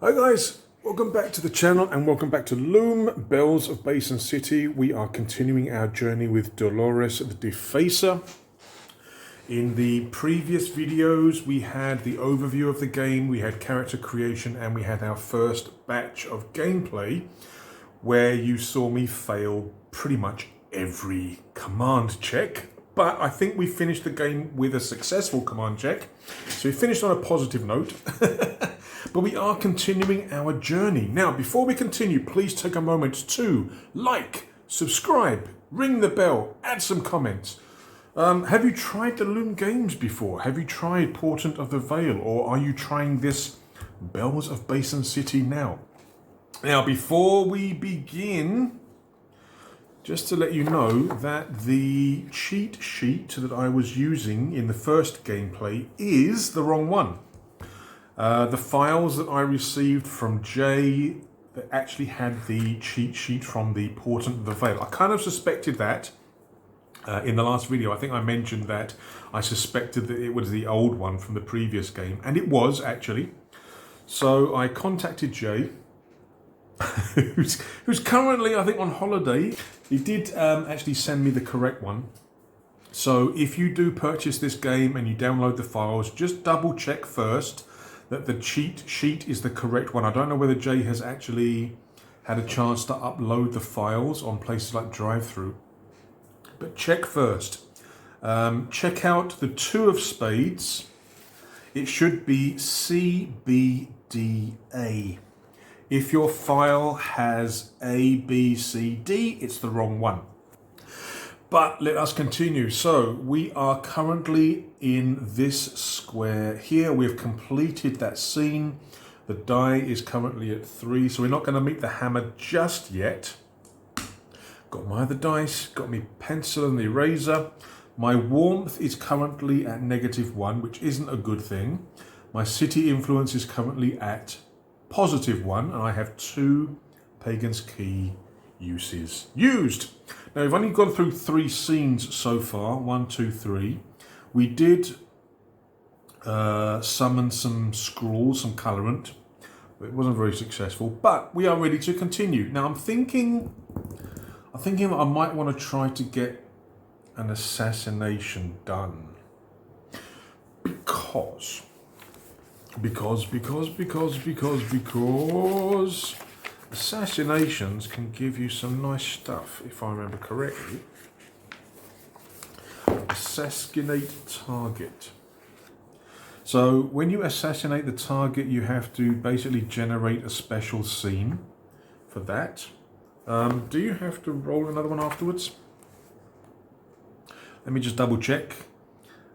Hi guys, welcome back to the channel and welcome back to Loom, Bells of Basin City. We are continuing our journey with Dolores the Defacer. In the previous videos we had the overview of the game, we had character creation, and we had our first batch of gameplay where you saw me fail pretty much every command check. But I think we finished the game with a successful command check. So we finished on a positive note. But we are continuing our journey. Now, before we continue, please take a moment to like, subscribe, ring the bell, add some comments. Have you tried the Loom games before? Have you tried Portent of the Veil? Or are you trying this Bells of Basin City now? Now, before we begin, just to let you know that the cheat sheet that I was using in the first gameplay is the wrong one. The files that I received from Jay that actually had the cheat sheet from the Portent of the Veil. I kind of suspected that in the last video. I think I mentioned that I suspected that it was the old one from the previous game, and it was actually. So I contacted Jay, who's currently, I think, on holiday. He did actually send me the correct one. So if you do purchase this game and you download the files, just double check first that the cheat sheet is the correct one. I don't know whether Jay has actually had a chance to upload the files on places like DriveThru, but check first. Check out the 2 of spades. It should be CBDA. If your file has A, B, C, D, it's the wrong one. But let us continue. So we are currently in this square here. We've completed that scene. The die is currently at 3, so we're not going to meet the hammer just yet. Got my other dice, got me pencil and the eraser. My warmth is currently at -1, which isn't a good thing. My city influence is currently at +1, and I have 2 Pagan's Key uses used. Now we've only gone through 3 scenes so far, 1, 2, 3. We did summon some scrawls, some colorant. It wasn't very successful, but we are ready to continue. Now I'm thinking that I might want to try to get an assassination done. Because assassinations can give you some nice stuff, if I remember correctly. Assassinate target. So when you assassinate the target, you have to basically generate a special scene for that. Do you have to roll another one afterwards? Let me just double check.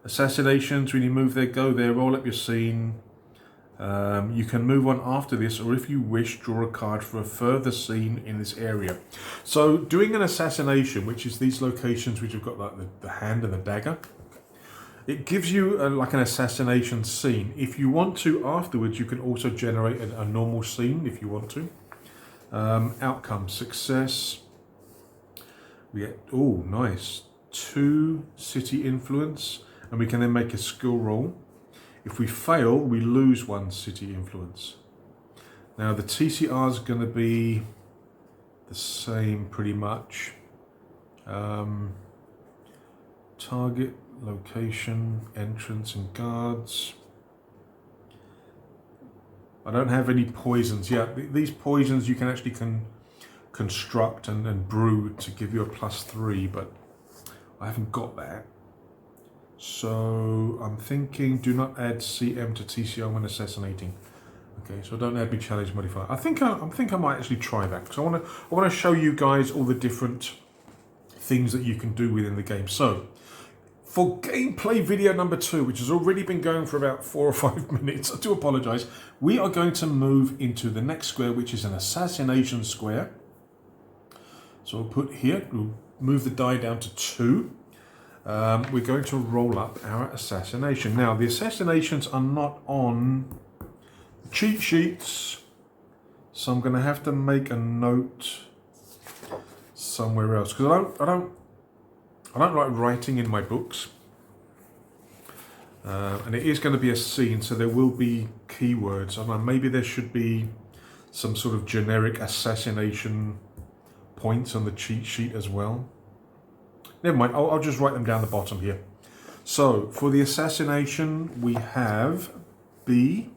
Assassinations, when you move there, go there, roll up your scene. You can move on after this, or if you wish, draw a card for a further scene in this area. So doing an assassination, which is these locations which have got like the hand and the dagger, it gives you like an assassination scene. If you want to afterwards, you can also generate a normal scene if you want to. Outcome, success. We get, oh nice, 2 city influence, and we can then make a skill roll. If we fail, we lose 1 city influence. Now the TCR is going to be the same pretty much. Target, location, entrance and guards. I don't have any poisons yet. These poisons you can actually construct and brew to give you a +3, but I haven't got that. So I'm thinking do not add CM to TCR when assassinating. Okay, so don't add my challenge modifier. I think I might actually try that, because I want to show you guys all the different things that you can do within the game. So for gameplay video number 2, which has already been going for about 4 or 5 minutes, I do apologize. We are going to move into the next square, which is an assassination square. So we'll put here, we'll move the die down to 2. We're going to roll up our assassination. Now, the assassinations are not on the cheat sheets, so I'm going to have to make a note somewhere else, because I don't like writing in my books. And it is going to be a scene, so there will be keywords. I don't know, maybe there should be some sort of generic assassination points on the cheat sheet as well. Never mind, I'll just write them down the bottom here. So for the assassination, we have B,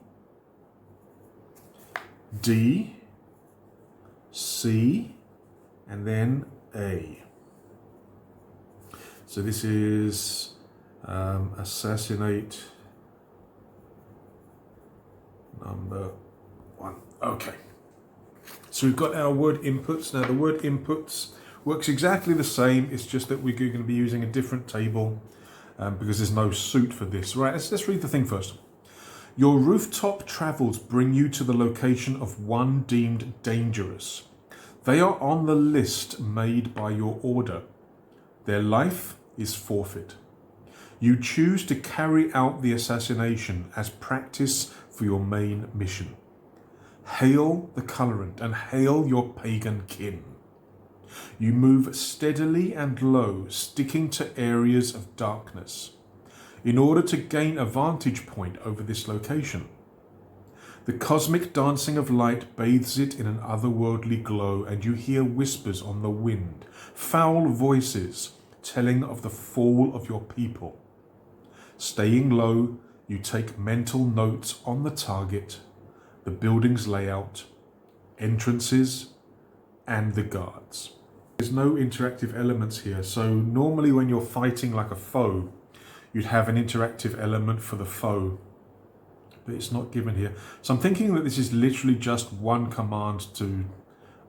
D, C, and then A. So this is assassinate number 1. Okay. So we've got our word inputs. Now the word inputs works exactly the same. It's just that we're going to be using a different table because there's no suit for this. Right, let's read the thing first. Your rooftop travels bring you to the location of one deemed dangerous. They are on the list made by your order. Their life is forfeit. You choose to carry out the assassination as practice for your main mission. Hail the colorant and hail your pagan kin. You move steadily and low, sticking to areas of darkness, in order to gain a vantage point over this location. The cosmic dancing of light bathes it in an otherworldly glow, and you hear whispers on the wind, foul voices telling of the fall of your people. Staying low, you take mental notes on the target, the building's layout, entrances, and the guards. There's no interactive elements here, so normally when you're fighting like a foe, you'd have an interactive element for the foe, but it's not given here. So I'm thinking that this is literally just one command to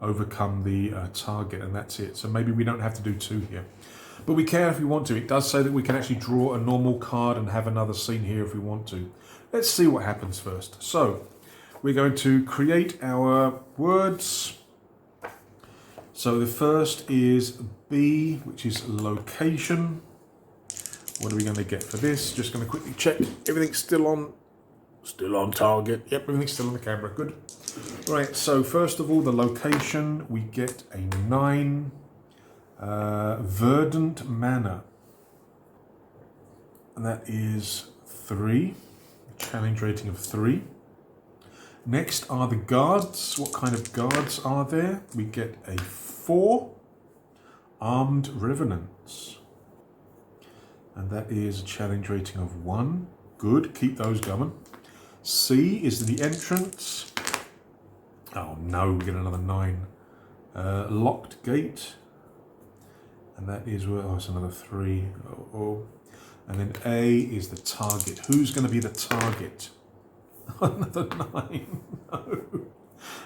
overcome the target, and that's it. So maybe we don't have to do 2 here. But we can if we want to. It does say that we can actually draw a normal card and have another scene here if we want to. Let's see what happens first. So we're going to create our words. So the first is B, which is location. What are we going to get for this? Just going to quickly check. Everything's still on target. Yep, everything's still on the camera. Good. Right, so first of all, the location, we get a 9. Verdant Manor. And that is 3. Challenge rating of 3. Next are the guards. What kind of guards are there? We get a 4. Armed Revenants. And that is a challenge rating of 1. Good, keep those going. C is the entrance. Oh no, we get another 9. Locked gate. And that is, oh, it's another 3. Oh. And then A is the target. Who's going to be the target? Another 9.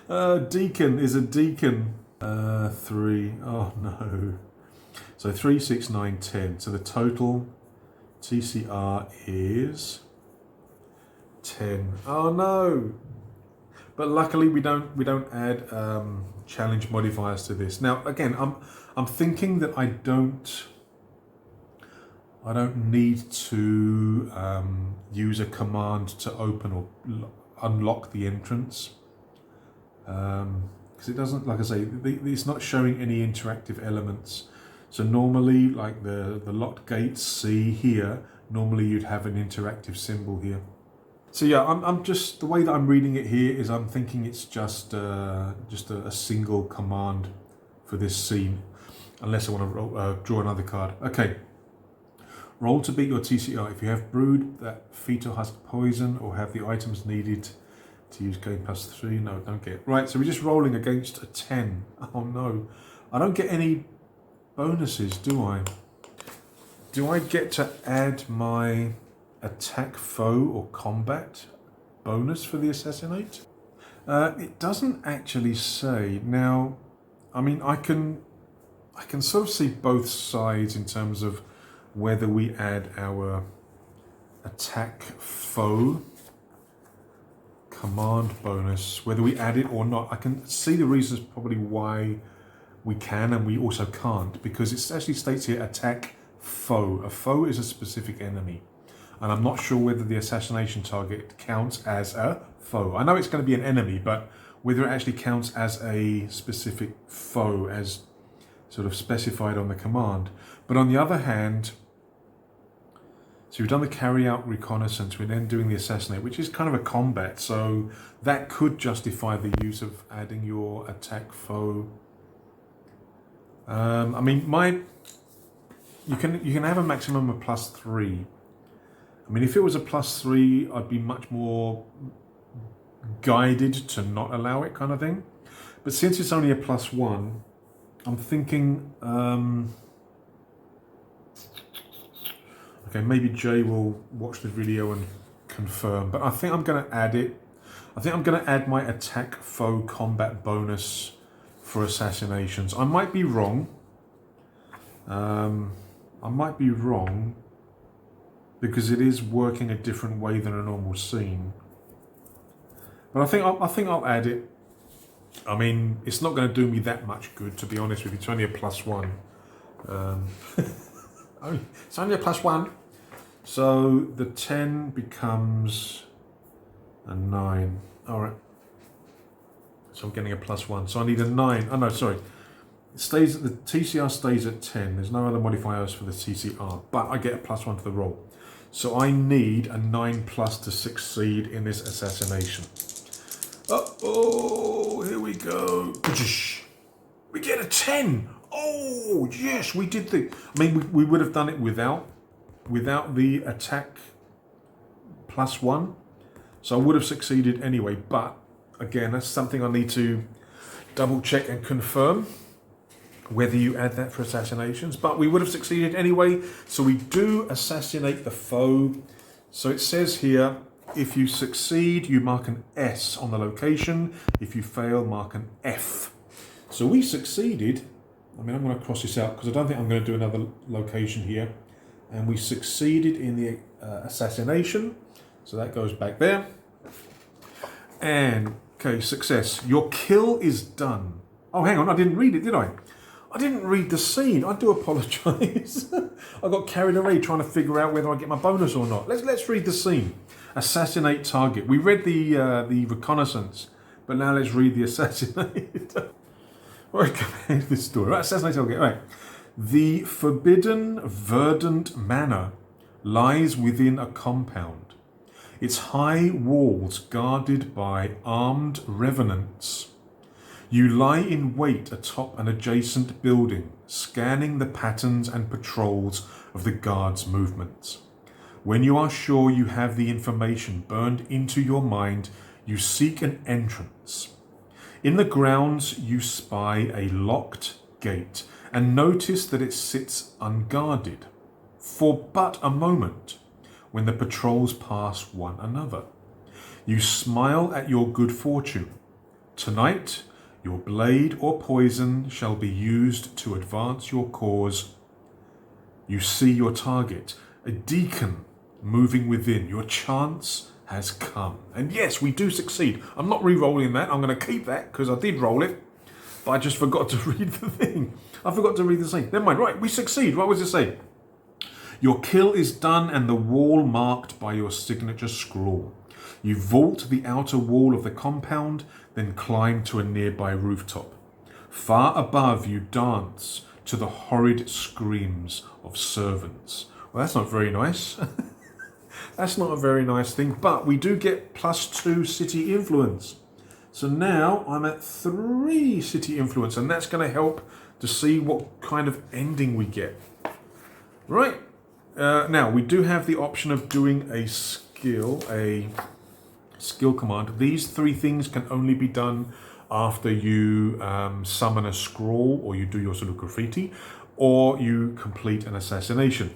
No. Deacon is a deacon. 3. Oh no. So 3, 6, 9, 10. So the total TCR is 10. Oh no. But luckily we don't add challenge modifiers to this. Now again, I'm thinking that I don't need to use a command to open or unlock the entrance because it doesn't, like I say, it's not showing any interactive elements. So normally, like the locked gate C here, normally you'd have an interactive symbol here. So yeah, I'm just, the way that I'm reading it here is I'm thinking it's just a single command for this scene, unless I want to draw another card. Okay. Roll to beat your TCR. If you have brewed that fetal husk poison or have the items needed to use game +3, no, don't get. Right, so we're just rolling against a 10. Oh no. I don't get any bonuses, do I? Do I get to add my attack, foe, or combat bonus for the assassinate? It doesn't actually say. Now, I mean, I can sort of see both sides in terms of whether we add our attack, foe, command bonus, whether we add it or not. I can see the reasons probably why we can and we also can't, because it actually states here attack, foe. A foe is a specific enemy. And I'm not sure whether the assassination target counts as a foe. I know it's going to be an enemy, but whether it actually counts as a specific foe as sort of specified on the command. But on the other hand, So we've done the carry out reconnaissance, we're then doing the assassinate, which is kind of a combat, so that could justify the use of adding your attack foe. I mean, you can have a maximum of +3. I mean, if it was a +3, I'd be much more guided to not allow it, kind of thing. But since it's only a +1, I'm thinking, okay, maybe Jay will watch the video and confirm, but I think I'm going to add it. I think I'm going to add my attack foe combat bonus for assassinations. I might be wrong. I might be wrong because it is working a different way than a normal scene. But I think I'll add it. I mean, it's not going to do me that much good, to be honest with you. It's only a +1. It's only a +1. So the 10 becomes a 9. All right. So I'm getting a +1. So I need a 9. Oh no, sorry. It stays. The TCR stays at 10. There's no other modifiers for the TCR, but I get a +1 to the roll. So I need a 9+ to succeed in this assassination. Oh, here we go. We get a 10. Oh, yes, we did the... I mean, we would have done it without the attack +1. So I would have succeeded anyway. But, again, that's something I need to double check and confirm whether you add that for assassinations. But we would have succeeded anyway. So we do assassinate the foe. So it says here, if you succeed, you mark an S on the location. If you fail, mark an F. So we succeeded. I mean, I'm going to cross this out because I don't think I'm going to do another location here. And we succeeded in the assassination. So that goes back there. And, okay, success. Your kill is done. Oh, hang on, I didn't read it, did I? I didn't read the scene. I do apologise. I got carried away trying to figure out whether I get my bonus or not. Let's read the scene. Assassinate target. We read the reconnaissance, but now let's read the assassinate. Right, come back to this story. Right, assassinate target. Right. The forbidden verdant manor lies within a compound. Its high walls guarded by armed revenants. You lie in wait atop an adjacent building, scanning the patterns and patrols of the guards' movements. When you are sure you have the information burned into your mind, you seek an entrance. In the grounds, you spy a locked gate and notice that it sits unguarded for but a moment when the patrols pass one another. You smile at your good fortune. Tonight, your blade or poison shall be used to advance your cause. You see your target, a deacon moving within. Your chance has come. And yes, we do succeed. I'm not re-rolling that. I'm going to keep that because I did roll it. But I just forgot to read the thing. I forgot to read the scene. Never mind. Right, we succeed. What was it say? Your kill is done and the wall marked by your signature scrawl. You vault the outer wall of the compound, then climb to a nearby rooftop. Far above, you dance to the horrid screams of servants. Well, that's not very nice. That's not a very nice thing, but we do get +2 city influence. So now I'm at 3 city influence, and that's going to help to see what kind of ending we get. Right, now we do have the option of doing a skill command. These 3 things can only be done after you summon a scroll, or you do your sort of graffiti, or you complete an assassination.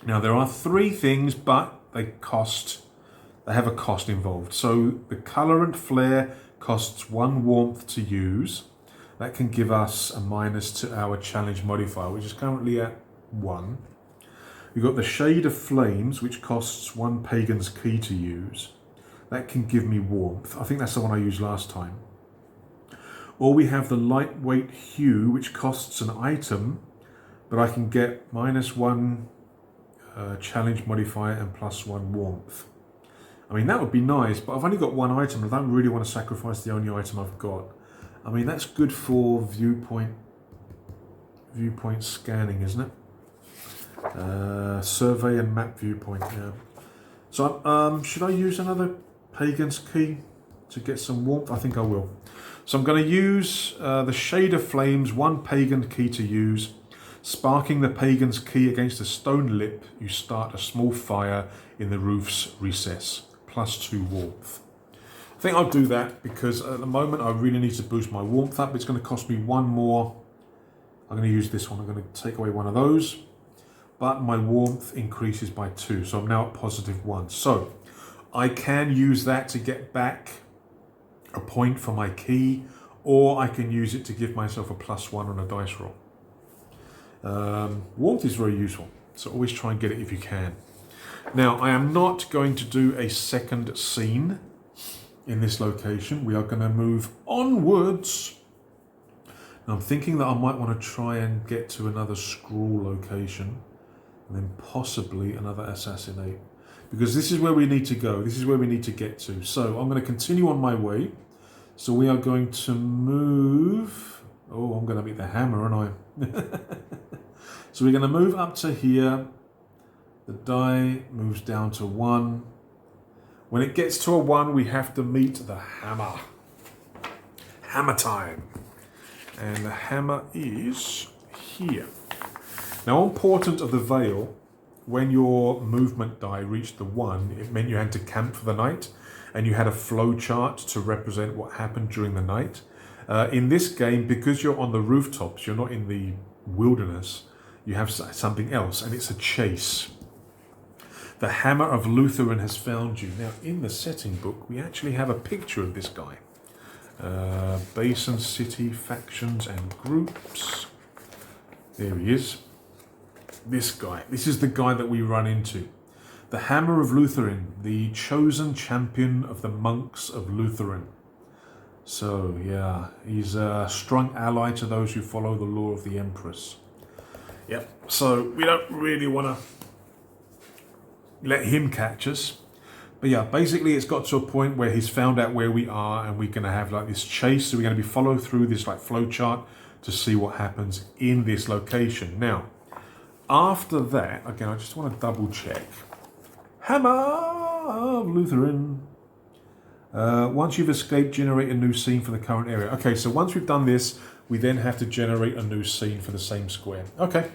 Now there are 3 things, but they have a cost involved. So the colorant flare costs 1 warmth to use. That can give us a minus to our challenge modifier, which is currently at 1. We've got the shade of flames, which costs 1 pagan's key to use. That can give me warmth. I think that's the one I used last time. Or we have the lightweight hue, which costs an item, but I can get -1 challenge modifier and +1 warmth. I mean, that would be nice, but I've only got 1 item. I don't really want to sacrifice the only item I've got. I mean, that's good for viewpoint scanning, isn't it? Survey and map viewpoint, yeah. So should I use another Pagan's Key to get some warmth? I think I will. So I'm going to use the Shade of Flames, 1 Pagan Key to use. Sparking the Pagan's Key against a stone lip, you start a small fire in the roof's recess. +2 warmth. I think I'll do that because at the moment I really need to boost my warmth up. It's going to cost me 1 more. I'm going to use this one. I'm going to take away one of those. But my warmth increases by 2. So I'm now at +1. So I can use that to get back a point for my key, or I can use it to give myself a +1 on a dice roll. Warmth is very useful, so always try and get it if you can. Now, I am not going to do a second scene in this location. We are going to move onwards. Now, I'm thinking that I might want to try and get to another scroll location, and then possibly another assassinate. Because this is where we need to go. This is where we need to get to. So I'm going to continue on my way. So we are going to move. Oh, I'm going to beat the hammer, aren't I? So we're going to move up to here. The die moves down to 1. When it gets to a 1, we have to meet the hammer. Hammer time. And the hammer is here. Now, on Portent of the Veil, when your movement die reached the 1, it meant you had to camp for the night, and you had a flow chart to represent what happened during the night. In this game, because you're on the rooftops, you're not in the wilderness, you have something else, and it's a chase. The Hammer of Lutheran has found you. Now, in the setting book, we actually have a picture of this guy. Basin City, factions and groups. There he is. This guy. This is the guy that we run into. The Hammer of Lutheran, the chosen champion of the monks of Lutheran. So, yeah, he's a strong ally to those who follow the law of the Empress. Yep, so we don't really want to let him catch us. But yeah, basically it's got to a point where he's found out where we are, and we're going to have like this chase. So we're going to be follow through this like flow chart to see what happens in this location. Now, after that, again, I just want to double check. Hammer of Lutheran. Once you've escaped, generate a new scene for the current area. Okay, so once we've done this, we then have to generate a new scene for the same square. Okay.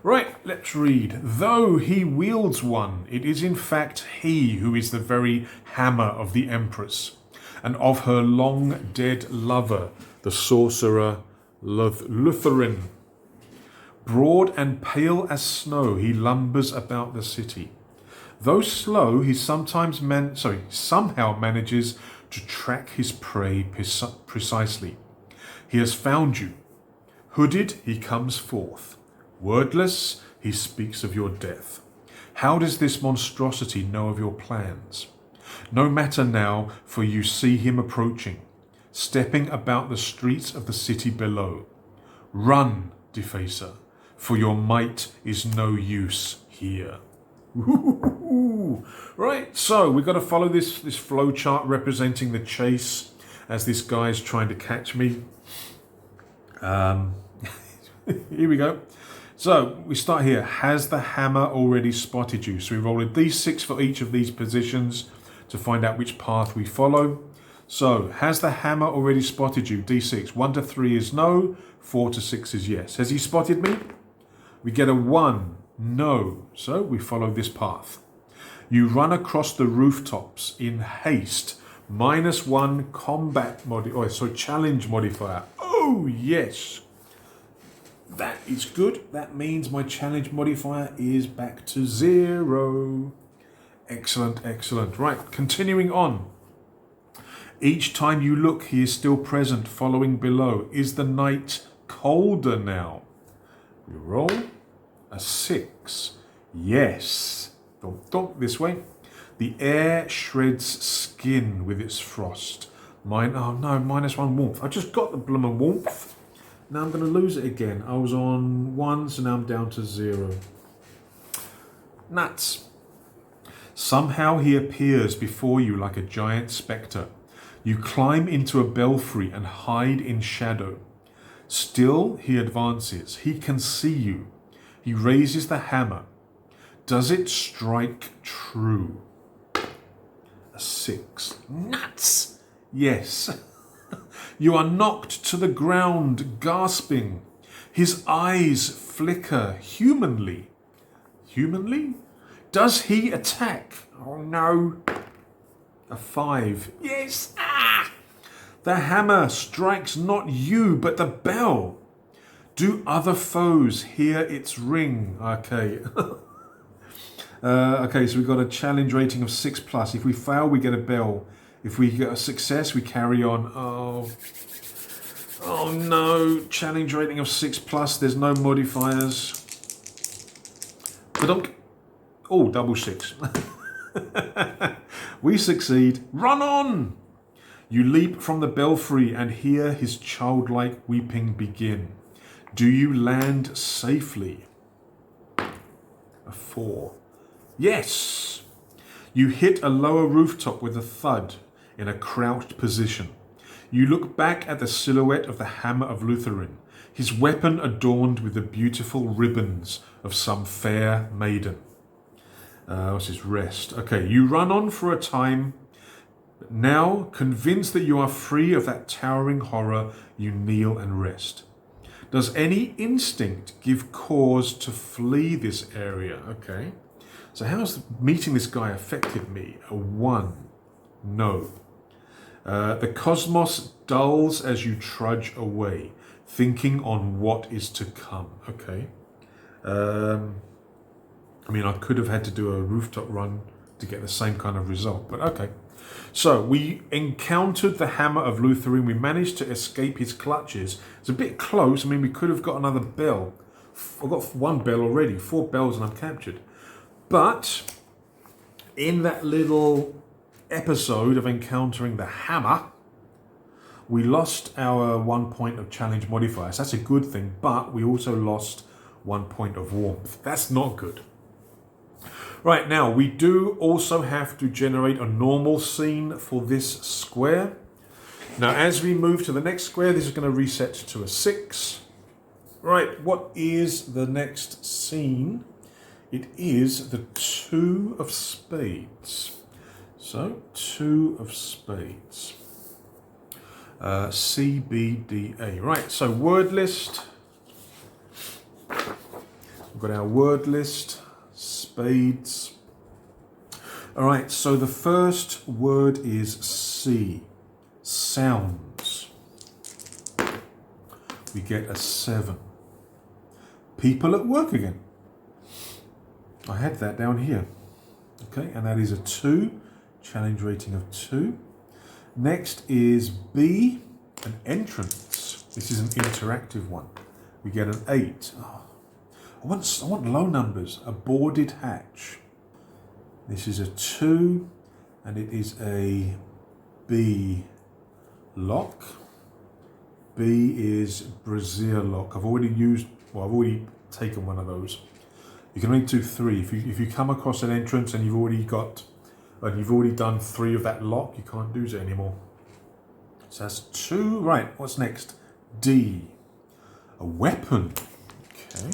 Right, let's read. Though he wields one, it is in fact he who is the very hammer of the Empress, and of her long dead lover, the sorcerer Lutheran. Broad and pale as snow, he lumbers about the city. Though slow, he somehow manages to track his prey precisely. He has found you. Hooded, he comes forth. Wordless, he speaks of your death. How does this monstrosity know of your plans? No matter now, for you see him approaching, stepping about the streets of the city below. Run, Defacer, for your might is no use here. Right, so we've got to follow this flow chart representing the chase as this guy's trying to catch me. Here we go. So we start here. Has the hammer already spotted you? So we roll a d6 for each of these positions to find out which path we follow. So has the hammer already spotted you? d6. 1 to 3 is no. 4 to 6 is yes. Has he spotted me? We get a 1. No. So we follow this path. You run across the rooftops in haste. -1 combat challenge modifier. Oh yes. That is good. That means my challenge modifier is back to 0. Excellent, excellent. Right, continuing on. Each time you look, he is still present, following below. Is the night colder now? We roll a 6. Yes. This way. The air shreds skin with its frost. -1 warmth. I just got the bloomin' warmth. Now I'm going to lose it again. I was on 1, so now I'm down to 0. Nuts. Somehow he appears before you like a giant spectre. You climb into a belfry and hide in shadow. Still he advances. He can see you. He raises the hammer. Does it strike true? A 6. Nuts! Yes. You are knocked to the ground, gasping. His eyes flicker humanly. Humanly? Does he attack? Oh no. A 5. Yes! Ah! The hammer strikes not you, but the bell. Do other foes hear its ring? Okay. Okay, so we've got a challenge rating of 6+. If we fail, we get a bell. If we get a success, we carry on. Oh no. Challenge rating of 6+. There's no modifiers. Oh, double 6. We succeed. Run on! You leap from the belfry and hear his childlike weeping begin. Do you land safely? A 4. Yes! You hit a lower rooftop with a thud in a crouched position. You look back at the silhouette of the hammer of Lutheran, his weapon adorned with the beautiful ribbons of some fair maiden. What's his rest? Okay, you run on for a time. Now, convinced that you are free of that towering horror, you kneel and rest. Does any instinct give cause to flee this area? Okay. So how's meeting this guy affected me? A 1. No. The cosmos dulls as you trudge away, thinking on what is to come. Okay. I mean, I could have had to do a rooftop run to get the same kind of result, but okay. So we encountered the hammer of Lutheran. We managed to escape his clutches. It's a bit close. I mean, we could have got another bell. I've got 1 bell already, 4 bells and I'm captured. But in that little episode of encountering the hammer, we lost our 1 point of challenge modifier. So that's a good thing, but we also lost 1 point of warmth. That's not good. Right, now we do also have to generate a normal scene for this square. Now as we move to the next square, this is going to reset to a 6. Right, what is the next scene? It is the 2 of spades. So, 2 of spades. C, B, D, A. Right, so word list. We've got our word list. Spades. All right, so the first word is C. Sounds. We get a 7. People at work again. I had that down here. Okay, and that is a 2. Challenge rating of 2. Next is B, an entrance. This is an interactive one. We get an 8. Oh, I want low numbers. A boarded hatch. This is a 2, and it is a B lock. B is brazier lock. I've already taken one of those. You can only do 3. If you come across an entrance and you've already done 3 of that lock, you can't do it anymore. So that's 2. Right, what's next? D. A weapon. Okay.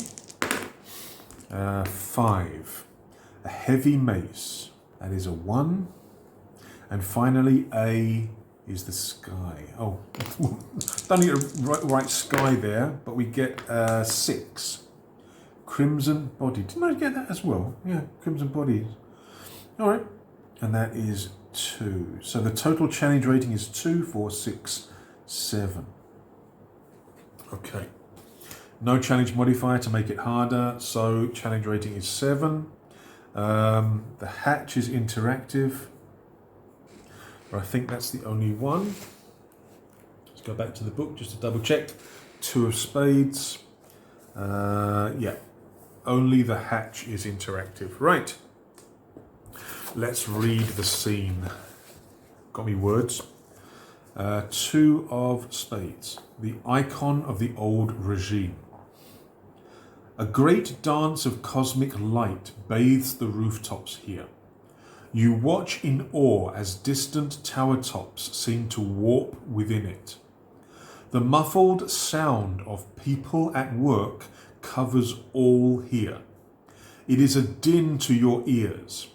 5. A heavy mace. That is a 1. And finally, A is the sky. Oh, don't need to write sky there, but we get 6. Crimson body. Didn't I get that as well? Yeah, crimson body. All right. And that is 2. So the total challenge rating is 2, 4, 6, 7. Okay. No challenge modifier to make it harder, so challenge rating is 7. The hatch is interactive. But I think that's the only one. Let's go back to the book just to double check. 2 of spades. Yeah, only the hatch is interactive. Right. Let's read the scene. Got me words. 2 of spades. The icon of the old regime. A great dance of cosmic light bathes the rooftops here. You watch in awe as distant tower tops seem to warp within it. The muffled sound of people at work covers all here. It is a din to your ears.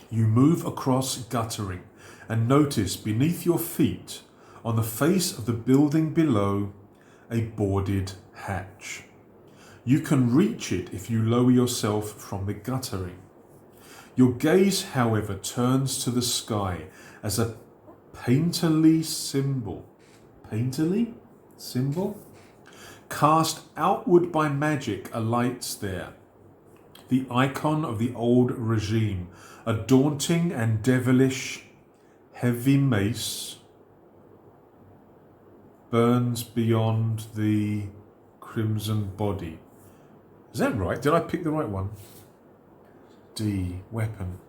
You move across guttering and notice beneath your feet, on the face of the building below, a boarded hatch. You can reach it if you lower yourself from the guttering. Your gaze, however, turns to the sky as a painterly symbol. Painterly? Symbol? Cast outward by magic alights there. The icon of the old regime, a daunting and devilish heavy mace, burns beyond the crimson body. Is that right? Did I pick the right one? D, weapon.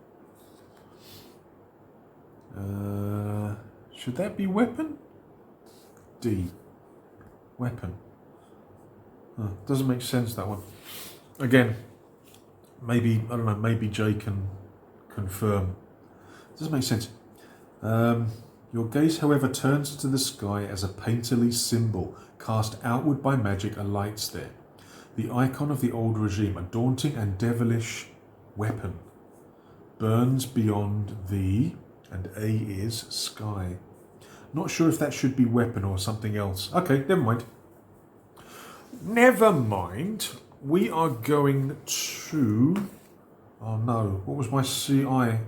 Should that be weapon? D, weapon. Doesn't make sense, that one. Again, maybe, I don't know, maybe Jay can confirm. Doesn't make sense. Your gaze, however, turns to the sky as a painterly symbol cast outward by magic alights there. The icon of the old regime, a daunting and devilish weapon, burns beyond the, and A is sky. Not sure if that should be weapon or something else. Okay, never mind. Never mind. We are going to... Oh no, what was my CI?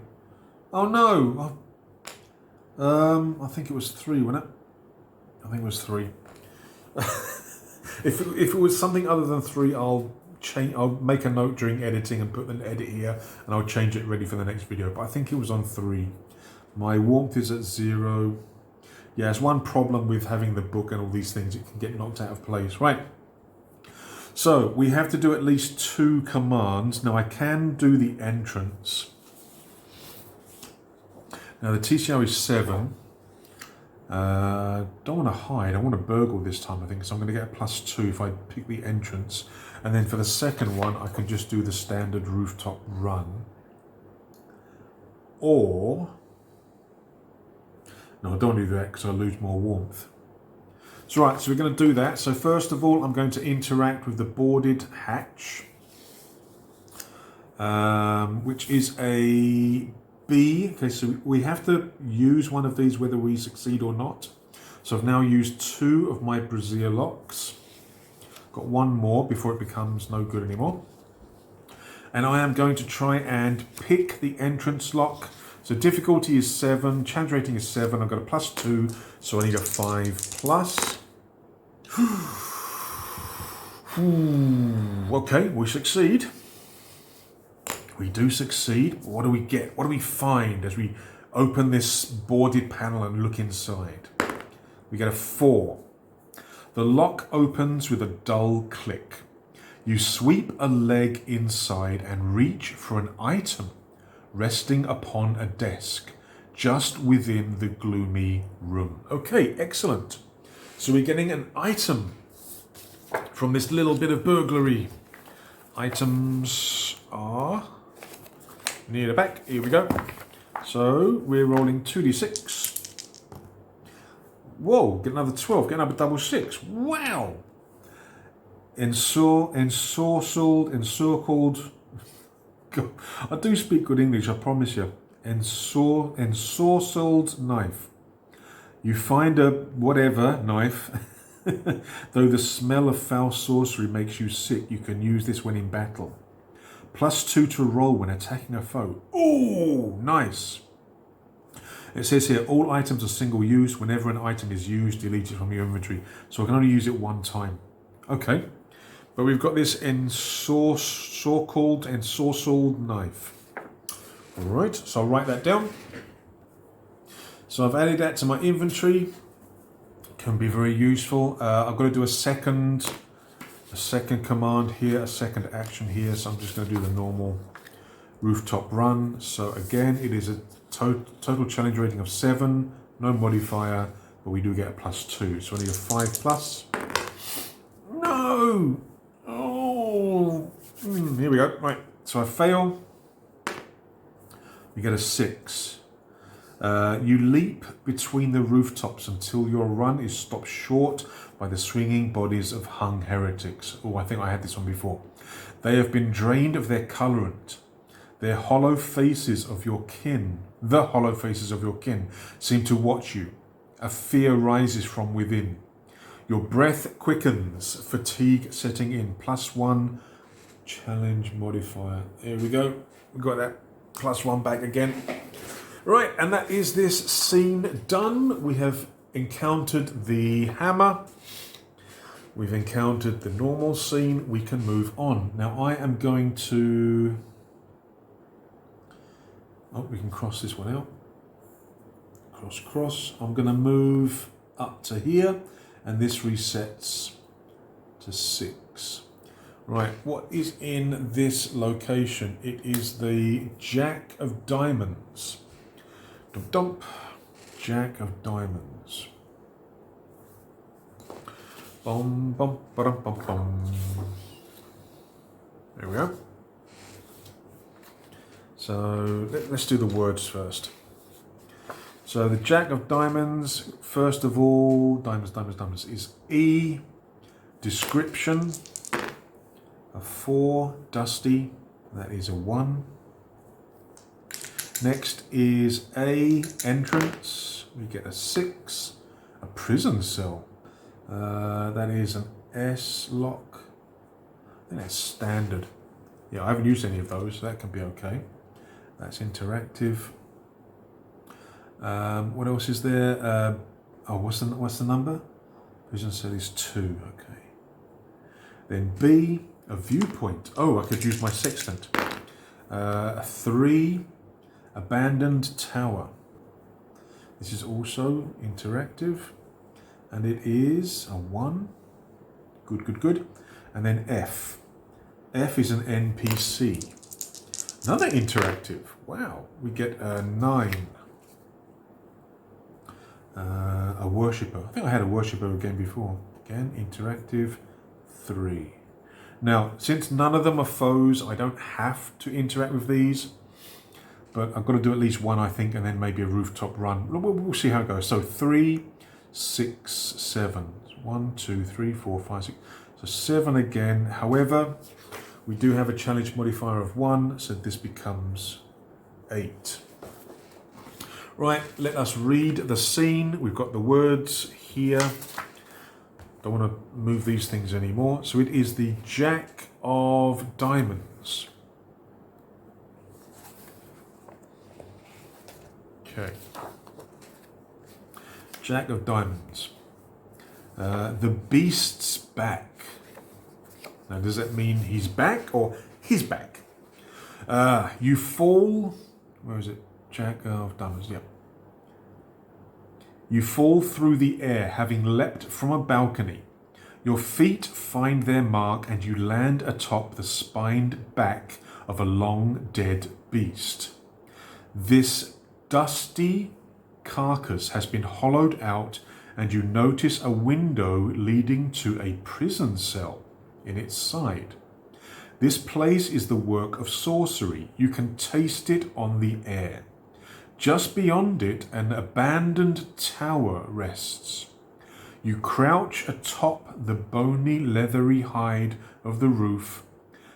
Oh no! I think it was 3, wasn't it? I think it was 3. If it was something other than 3, I'll make a note during editing and put an edit here, and I'll change it ready for the next video. But I think it was on 3. My warmth is at 0. Yeah, it's one problem with having the book and all these things. It can get knocked out of place. Right. So we have to do at least 2 commands. Now I can do the entrance. Now the TCO is 7. Don't want to hide. I want to burgle this time, I think. So I'm going to get a +2 if I pick the entrance. And then for the second one, I can just do the standard rooftop run. Or... No, I don't do that because I lose more warmth. So right, so we're going to do that. So first of all, I'm going to interact with the boarded hatch, which is a B. Okay, so we have to use one of these whether we succeed or not. So I've now used 2 of my brazier locks. Got 1 more before it becomes no good anymore. And I am going to try and pick the entrance lock. So difficulty is 7, challenge rating is 7, I've got a +2, so I need a 5+. Okay, we succeed. We do succeed. What do we get? What do we find as we open this boarded panel and look inside? We get a 4. The lock opens with a dull click. You sweep a leg inside and reach for an item resting upon a desk just within the gloomy room. Okay, excellent. So we're getting an item from this little bit of burglary. Items are near the back. Here we go. So we're rolling 2d6. Whoa, get another 12, get another double 6. Wow! Encircled. God, I do speak good English, I promise you. Ensorcelled knife. You find a whatever knife. Though the smell of foul sorcery makes you sick, you can use this when in battle. +2 to roll when attacking a foe. Ooh, nice. It says here, all items are single use. Whenever an item is used, delete it from your inventory. So I can only use it 1 time. Okay. But we've got this ensorcelled knife. All right, so I'll write that down. So I've added that to my inventory. Can be very useful. I've got to do a second command here, a second action here. So I'm just going to do the normal rooftop run. So again, it is a total challenge rating of 7, no modifier, but we do get a +2. So I need a 5+. No! Oh! Here we go. Right. So I fail. We get a 6. You leap between the rooftops until your run is stopped short by the swinging bodies of hung heretics. Oh, I think I had this one before. They have been drained of their colorant. The hollow faces of your kin seem to watch you. A fear rises from within. Your breath quickens, fatigue setting in. +1 challenge modifier. There we go. We got that +1 back again. Right, and that is this scene done. We have encountered the hammer. We've encountered the normal scene. We can move on. Now I am going to... Oh, we can cross this one out. Cross. I'm going to move up to here, and this resets to 6. Right, what is in this location? It is the Jack of Diamonds. Dump. Jack of Diamonds. Bum, bum, ba-dum, bum, bum. There we go. So let's do the words first. So the Jack of Diamonds, first of all, diamonds is E, description, a 4, dusty, that is a 1. Next is A, entrance, we get a 6, a prison cell, that is an S lock, I think that's standard. Yeah, I haven't used any of those, so that can be okay. That's interactive. What else is there? What's the number? Prison cell is 2. Okay. Then B, a viewpoint. Oh, I could use my sextant. 3, abandoned tower. This is also interactive, and it is a 1. Good. And then F. F is an NPC. Another interactive. Wow, we get a 9. A worshipper. I think I had a worshipper again before. Again, interactive, 3. Now, since none of them are foes, I don't have to interact with these, but I've got to do at least one, I think, and then maybe a rooftop run. We'll see how it goes. So 3, 6, 7. 1, 2, 3, 4, 5, 6. So 7 again. However, we do have a challenge modifier of 1, so this becomes 8. Right, let us read the scene. We've got the words here. Don't want to move these things anymore. So it is the Jack of Diamonds. Okay. Jack of Diamonds. The beast's back. Now, does that mean he's back or his back? You fall. Where is it? Jack of Diamonds. Yep. You fall through the air, having leapt from a balcony. Your feet find their mark, and you land atop the spined back of a long dead beast. This dusty carcass has been hollowed out, and you notice a window leading to a prison cell in its side. This place is the work of sorcery. You can taste it on the air. Just beyond it, an abandoned tower rests. You crouch atop the bony, leathery hide of the roof,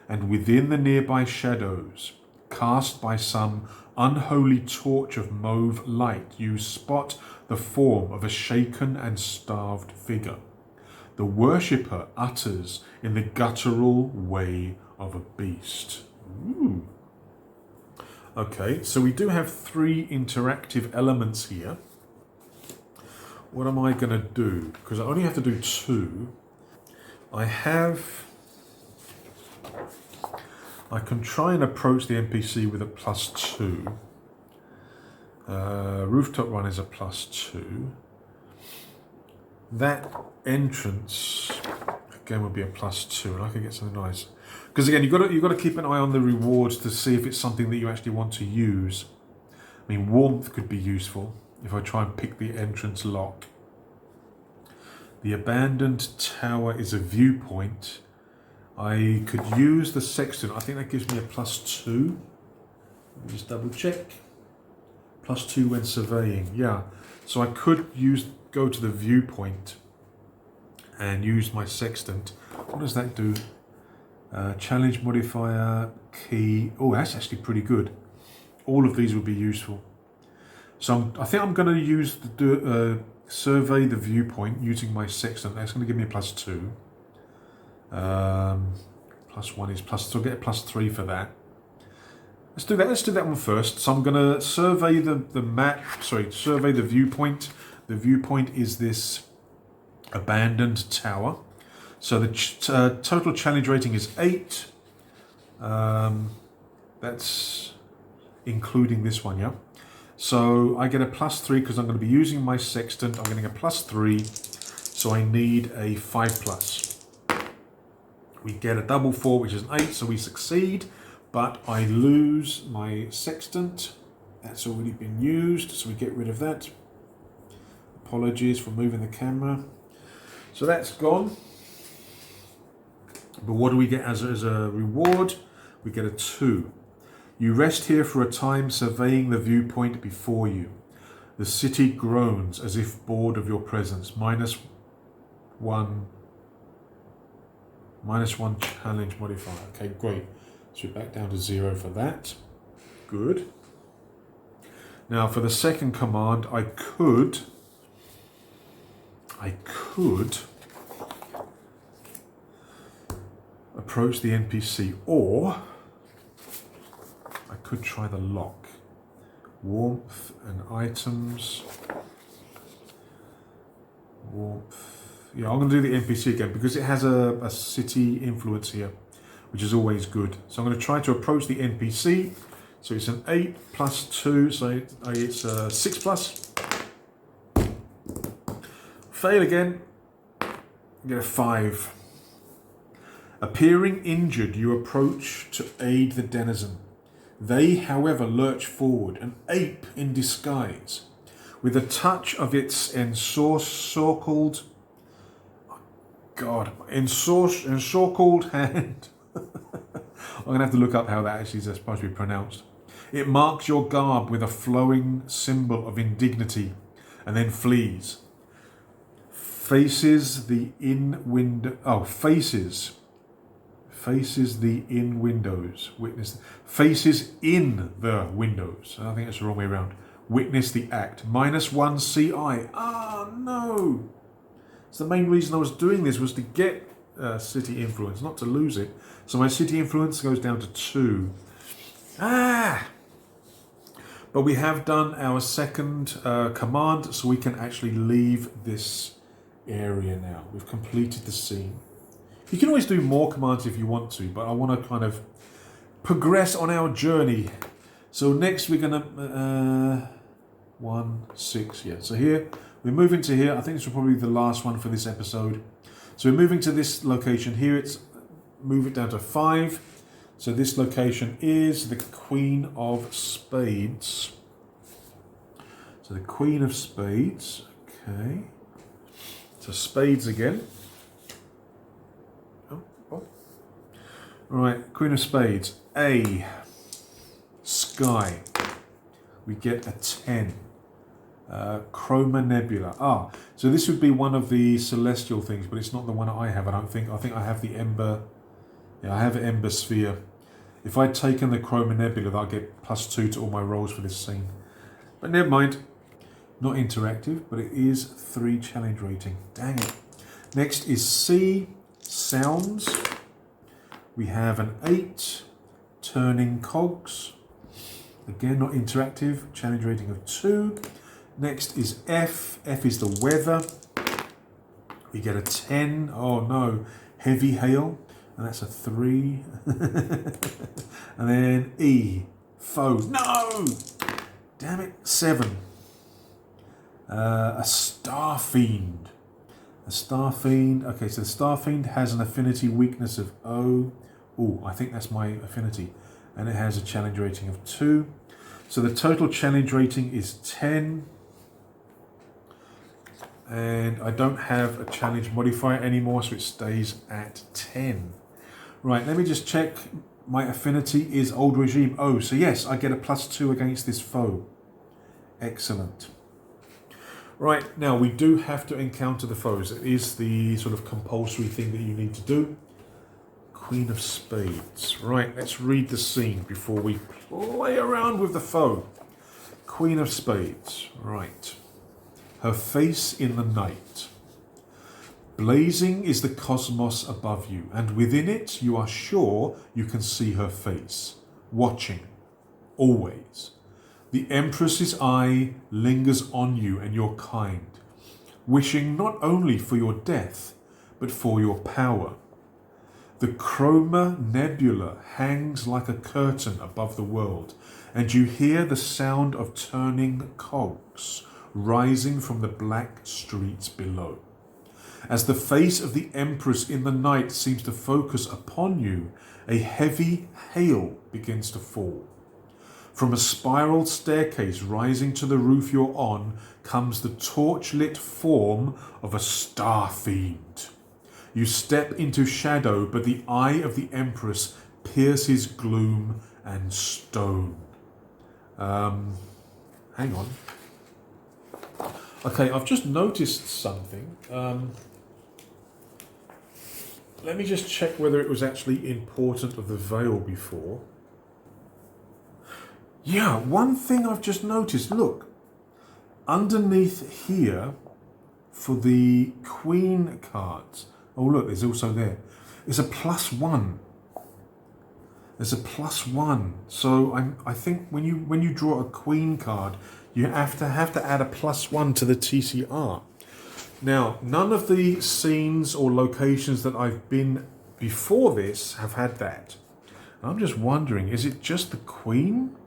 and within the nearby shadows, cast by some unholy torch of mauve light, you spot the form of a shaken and starved figure. The worshipper utters in the guttural way of a beast. Ooh. Okay, so we do have 3 interactive elements here. What am I going to do? Because I only have to do 2. I can try and approach the NPC with a +2. Rooftop run is a +2. That entrance again would be a +2, and I could get something nice. Because again, you've got to keep an eye on the rewards to see if it's something that you actually want to use. I mean, warmth could be useful if I try and pick the entrance lock. The abandoned tower is a viewpoint. I could use the sextant. I think that gives me a +2. Let me just double check. +2 when surveying. Yeah. So I could go to the viewpoint and use my sextant. What does that do? Challenge modifier, key. Oh, that's actually pretty good. All of these will be useful. So I think I'm going to use the survey the viewpoint using my sextant. That's going to give me a +2. +1 is plus, so I'll get a +3 for that. Let's do that. Let's do that one first. So I'm going to survey the map. Sorry, survey the viewpoint. The viewpoint is this abandoned tower. So the total challenge rating is 8. That's including this one, yeah. So I get a +3 because I'm going to be using my sextant. I'm getting a +3, so I need a 5+. We get a double 4, which is an 8, so we succeed. But I lose my sextant. That's already been used, so we get rid of that. Apologies for moving the camera. So that's gone. But what do we get as a reward? We get a 2. You rest here for a time, surveying the viewpoint before you. The city groans as if bored of your presence. -1 challenge modifier. Okay, great. So we're back down to 0 for that. Good. Now for the second command, I could approach the NPC, or I could try the lock. Warmth and items. Warmth. Yeah, I'm going to do the NPC again because it has a city influence here, which is always good. So I'm going to try to approach the NPC. So it's an 8 +2, so it's a 6+. Fail again. Get a 5. Appearing injured, you approach to aid the denizen. They, however, lurch forward, an ape in disguise, with a touch of its encircled hand. I'm going to have to look up how that actually is supposed to be pronounced. It marks your garb with a flowing symbol of indignity and then flees. Faces the in window. Oh, faces the in windows. Witness. Faces in the windows. I think that's the wrong way around. Witness the act. -1 CI. Ah, no. So the main reason I was doing this was to get city influence, not to lose it. So my city influence goes down to 2. But we have done our second command, so we can actually leave this area now. We've completed the scene. You can always do more commands if you want to, but I want to kind of progress on our journey. So next we're going to 1, 6, yeah. So here we're moving to here. I think this will probably be the last one for this episode. So we're moving to this location here. It's move it down to 5. So this location is the Queen of Spades. So the Queen of Spades. Okay. So spades again. Oh. Right, Queen of Spades. A. Sky. We get a 10. Chroma Nebula. So this would be one of the celestial things, but it's not the one I have, I don't think. I think I have the Ember. Yeah, I have an Ember Sphere. If I'd taken the Chroma Nebula, I'd get +2 to all my rolls for this scene. But never mind. Not interactive, but it is 3 challenge rating. Dang it. Next is C. Sounds. We have an 8. Turning cogs. Again, not interactive. Challenge rating of 2. Next is F. F is the weather. We get a 10. Oh no. Heavy hail. And that's a 3. And then E. Foe. No! Damn it. 7. A Star Fiend. A Star Fiend. Okay, so the Star Fiend has an affinity weakness of O. Oh, I think that's my affinity. And it has a challenge rating of 2. So the total challenge rating is 10. And I don't have a challenge modifier anymore, so it stays at 10. Right, let me just check. My affinity is Old Regime O. So yes, I get a +2 against this foe. Excellent. Right, now we do have to encounter the foes. It is the sort of compulsory thing that you need to do. Queen of Spades. Right, let's read the scene before we play around with the foe. Queen of Spades. Right. Her face in the night. Blazing is the cosmos above you, and within it you are sure you can see her face. Watching. Always. The Empress's eye lingers on you and your kind, wishing not only for your death, but for your power. The Chroma Nebula hangs like a curtain above the world, and you hear the sound of turning cogs rising from the black streets below. As the face of the Empress in the night seems to focus upon you, a heavy hail begins to fall. From a spiral staircase rising to the roof you're on comes the torch-lit form of a star fiend. You step into shadow, but the eye of the Empress pierces gloom and stone. Hang on. Okay, I've just noticed something. Let me just check whether it was actually important of the veil before. Yeah, one thing I've just noticed, look, underneath here for the Queen cards, oh look, there's also there's a +1. There's a +1. So I think when you draw a Queen card, you have to add a +1 to the TCR. Now, none of the scenes or locations that I've been before this have had that. I'm just wondering, is it just the Queen?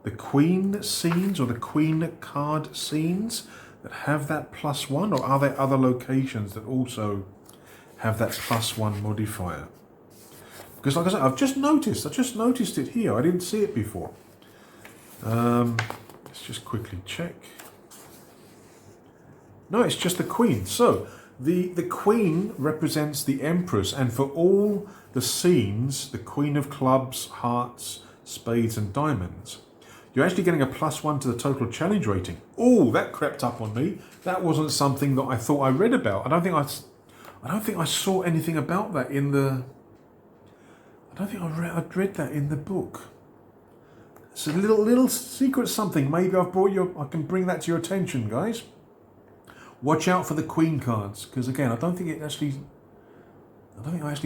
The Queen scenes or the Queen card scenes that have that +1, or are there other locations that also have that +1 modifier? Because like I said, I just noticed it here. I didn't see it before. Let's just quickly check. No, it's just the Queen. So the Queen represents the Empress, and for all the scenes, the Queen of Clubs, Hearts, Spades and Diamonds, you're actually getting a +1 to the total challenge rating. Oh, that crept up on me. That wasn't something that I thought I read about. I don't think I saw anything about that in the. I don't think I'd read that in the book. It's a little secret something. Maybe I can bring that to your attention, guys. Watch out for the Queen cards, because again, I don't think I actually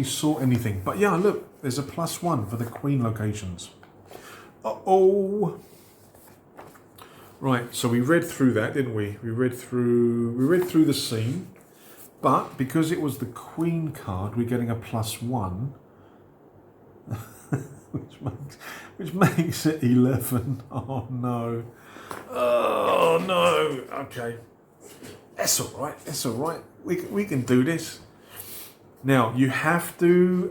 saw anything. But yeah, look, there's a +1 for the Queen locations. Uh-oh. Right, so we read through that, didn't we? We read through the scene, but because it was the Queen card, we're getting a +1, which makes it 11. Oh no! Oh no! Okay, that's all right. That's all right. We can do this. Now you have to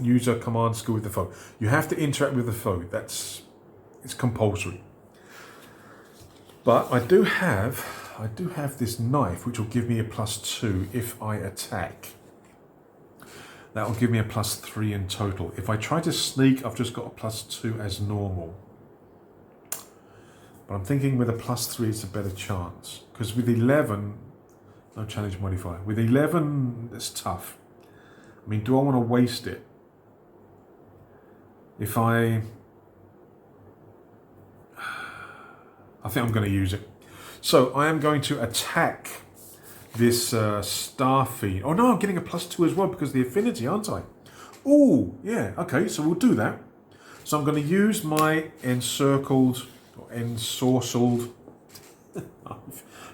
use a command skill with the foe. You have to interact with the foe. It's compulsory. But I do have this knife, which will give me a +2 if I attack. That will give me a +3 in total. If I try to sneak, I've just got a +2 as normal. But I'm thinking with a +3, it's a better chance. Because with 11, no challenge modifier. With 11, it's tough. I mean, do I want to waste it? If I think I'm going to use it. So I am going to attack this star fiend. Oh no, I'm getting a +2 as well because of the affinity, aren't I? Oh, yeah, okay, so we'll do that. So I'm going to use my ensorcelled.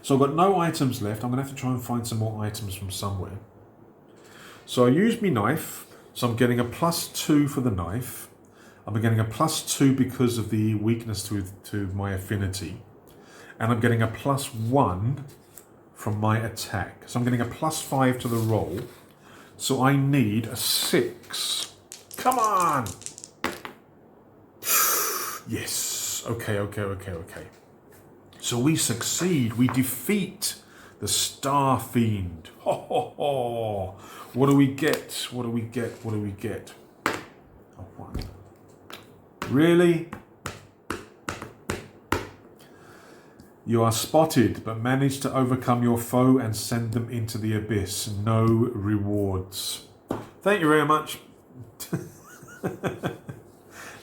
So I've got no items left. I'm going to have to try and find some more items from somewhere. So I use my knife. So I'm getting a +2 for the knife. I'm getting a +2 because of the weakness to my affinity. And I'm getting a +1 from my attack. So I'm getting a +5 to the roll. So I need a 6. Come on! Yes. Okay. So we succeed. We defeat the Star Fiend. Ho ho ho! What do we get? What do we get? A 1. Really? You are spotted, but manage to overcome your foe and send them into the abyss. No rewards. Thank you very much.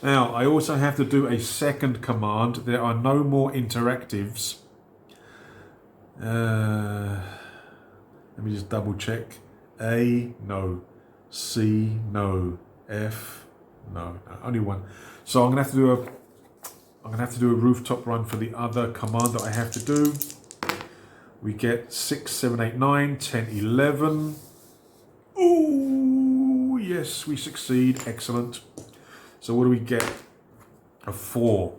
Now, I also have to do a second command. There are no more interactives. Let me just double check. A, no. C, no. F, no. Only one. So I'm gonna have to do a rooftop run for the other command that I have to do. We get 6, 7, 8, 9, 10, 11. Ooh, yes, we succeed. Excellent. So what do we get? A 4.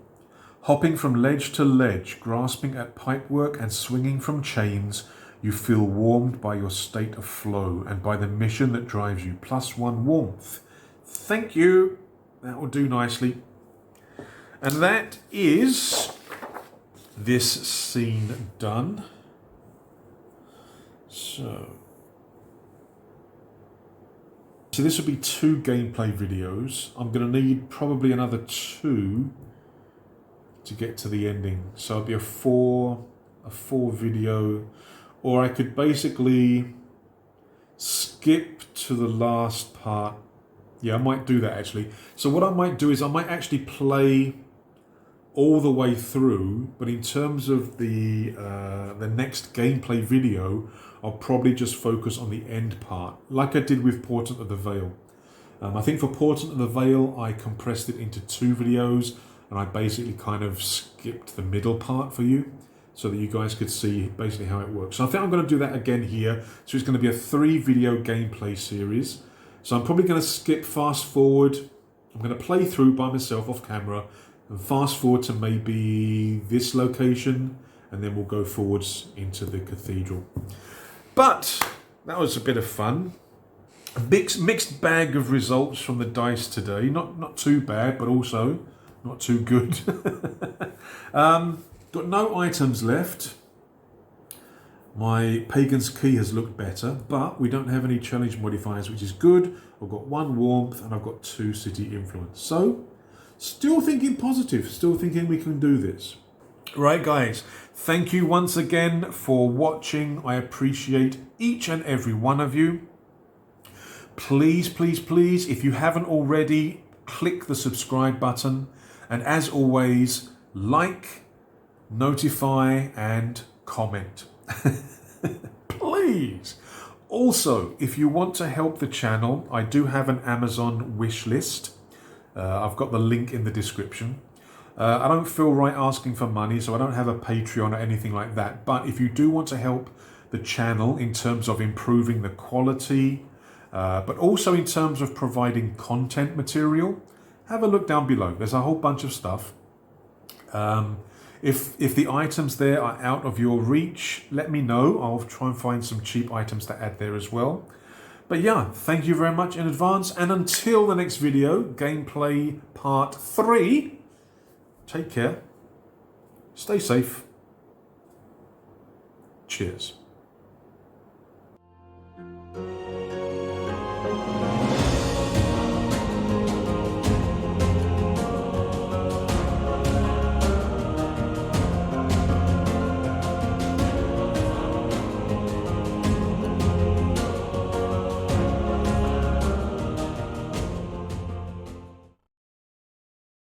Hopping from ledge to ledge, grasping at pipework and swinging from chains, you feel warmed by your state of flow and by the mission that drives you. +1 warmth. Thank you. That will do nicely. And that is this scene done. So this will be 2 gameplay videos. I'm going to need probably another 2 to get to the ending. So it'll be a 4 video, or I could basically skip to the last part. Yeah, I might do that actually. So what I might do is I might actually play all the way through, but in terms of the next gameplay video, I'll probably just focus on the end part, like I did with Portent of the Veil. I think for Portent of the Veil, I compressed it into 2 videos, and I basically kind of skipped the middle part for you, so that you guys could see basically how it works. So I think I'm going to do that again here. So it's going to be a 3 video gameplay series. So I'm probably going to skip fast forward. I'm going to play through by myself off camera, and fast forward to maybe this location, and then we'll go forwards into the cathedral. But that was a bit of fun. A mixed bag of results from the dice today. Not too bad, but also not too good. Got no items left. My Pagan's Key has looked better, but we don't have any challenge modifiers, which is good. I've got 1 warmth and I've got 2 city influence. So, still thinking positive, still thinking we can do this. Right, guys, thank you once again for watching. I appreciate each and every one of you. Please, please, please, if you haven't already, click the subscribe button. And as always, like, notify, and comment. Please. Also, if you want to help the channel, I do have an Amazon wish list. I've got the link in the description. I don't feel right asking for money, so I don't have a Patreon or anything like that. But if you do want to help the channel in terms of improving the quality, but also in terms of providing content material, have a look down below. There's a whole bunch of stuff. If the items there are out of your reach, let me know. I'll try and find some cheap items to add there as well. But yeah, thank you very much in advance. And until the next video, gameplay part 3, take care, stay safe, cheers.